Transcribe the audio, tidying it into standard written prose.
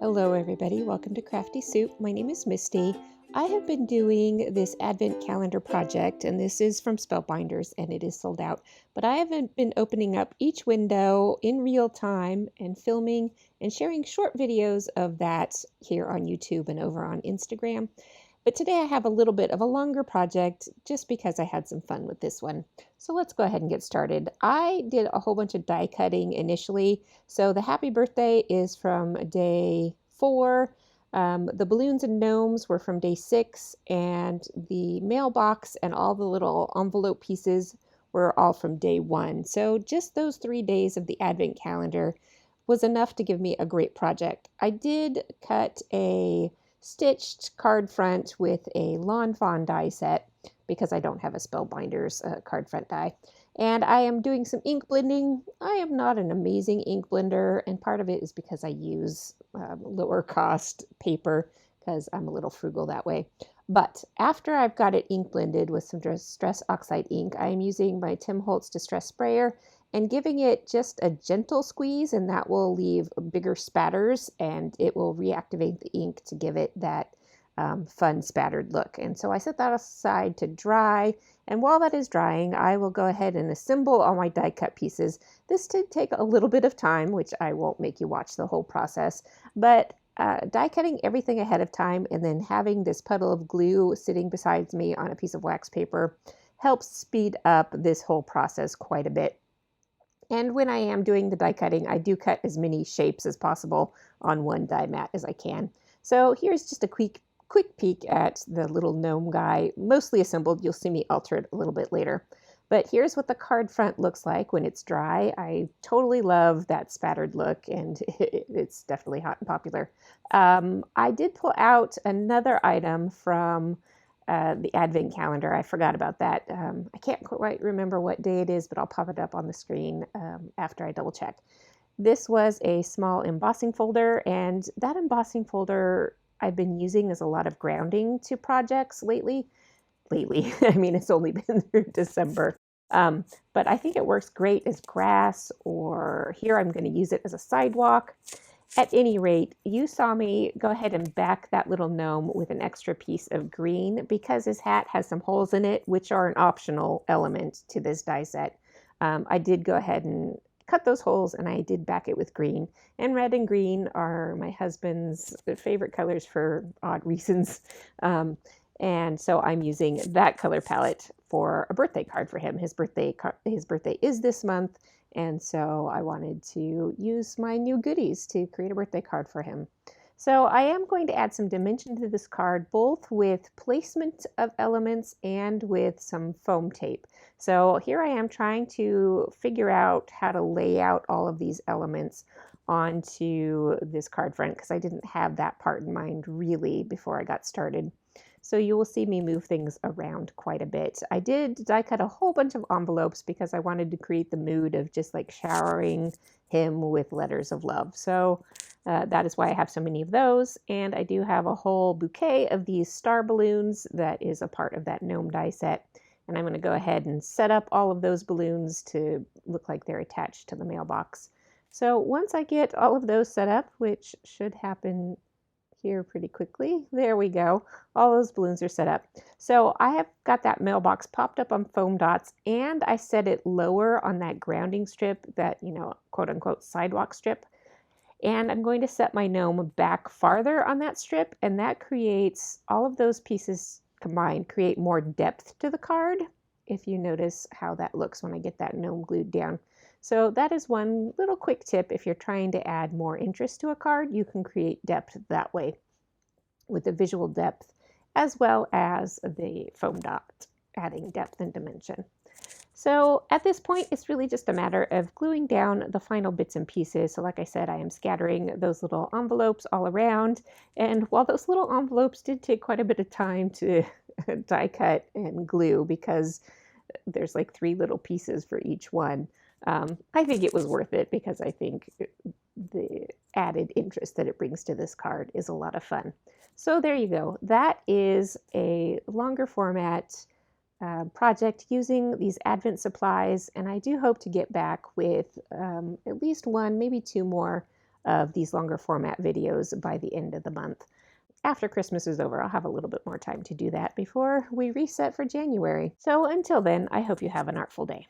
Hello everybody, welcome to Crafty Soup. My name is Misty. I have been doing this Advent Calendar project, and this is from Spellbinders, and it is sold out. But I haven't been opening up each window in real time and filming and sharing short videos of that here on YouTube and over on Instagram. But today I have a little bit of a longer project just because I had some fun with this one. So let's go ahead and get started. I did a whole bunch of die cutting initially. So the happy birthday is from day 4. The balloons and gnomes were from day 6, and the mailbox and all the little envelope pieces were all from day 1. So just those 3 days of the Advent calendar was enough to give me a great project. I did cut a stitched card front with a Lawn Fawn die set because I don't have a Spellbinders card front die. And I am doing some ink blending. I am not an amazing ink blender, and part of it is because I use lower cost paper because I'm a little frugal that way. But after I've got it ink blended with some Distress Oxide ink, I am using my Tim Holtz Distress Sprayer and giving it just a gentle squeeze, and that will leave bigger spatters and it will reactivate the ink to give it that fun spattered look. And so I set that aside to dry, and while that is drying, I will go ahead and assemble all my die cut pieces. This did take a little bit of time, which I won't make you watch the whole process, but die cutting everything ahead of time and then having this puddle of glue sitting beside me on a piece of wax paper helps speed up this whole process quite a bit. And when I am doing the die cutting, I do cut as many shapes as possible on one die mat as I can. So here's just a quick peek at the little gnome guy, mostly assembled. You'll see me alter it a little bit later. But here's what the card front looks like when it's dry. I totally love that spattered look, and it's definitely hot and popular. I did pull out another item from the Advent calendar. I forgot about that. I can't quite remember what day it is, but I'll pop it up on the screen after I double check. This was a small embossing folder, and that embossing folder I've been using as a lot of grounding to projects lately. I mean, it's only been through December. But I think it works great as grass, or here I'm going to use it as a sidewalk. At any rate, you saw me go ahead and back that little gnome with an extra piece of green because his hat has some holes in it, which are an optional element to this die set. I did go ahead and cut those holes, and I did back it with green. And red and green are my husband's favorite colors for odd reasons. And so I'm using that color palette for a birthday card for him. His birthday is this month, and so I wanted to use my new goodies to create a birthday card for him. So I am going to add some dimension to this card, both with placement of elements and with some foam tape. So here I am trying to figure out how to lay out all of these elements onto this card front because I didn't have that part in mind really before I got started. So you will see me move things around quite a bit. I did die cut a whole bunch of envelopes because I wanted to create the mood of just like showering him with letters of love. So that is why I have so many of those. And I do have a whole bouquet of these star balloons that is a part of that gnome die set. And I'm going to go ahead and set up all of those balloons to look like they're attached to the mailbox. So once I get all of those set up, which should happen here pretty quickly. There we go. All those balloons are set up. So I have got that mailbox popped up on foam dots, and I set it lower on that grounding strip, that, quote unquote sidewalk strip. And I'm going to set my gnome back farther on that strip, and that creates all of those pieces combined, create more depth to the card. If you notice how that looks when I get that gnome glued down. So that is one little quick tip. If you're trying to add more interest to a card, you can create depth that way with the visual depth as well as the foam dot, adding depth and dimension. So at this point, it's really just a matter of gluing down the final bits and pieces. So like I said, I am scattering those little envelopes all around. And while those little envelopes did take quite a bit of time to die cut and glue because there's like 3 little pieces for each one, I think it was worth it because I think the added interest that it brings to this card is a lot of fun. So there you go. That is a longer format project using these Advent supplies, and I do hope to get back with at least 1, maybe 2 more of these longer format videos by the end of the month. After Christmas is over, I'll have a little bit more time to do that before we reset for January. So until then, I hope you have an artful day.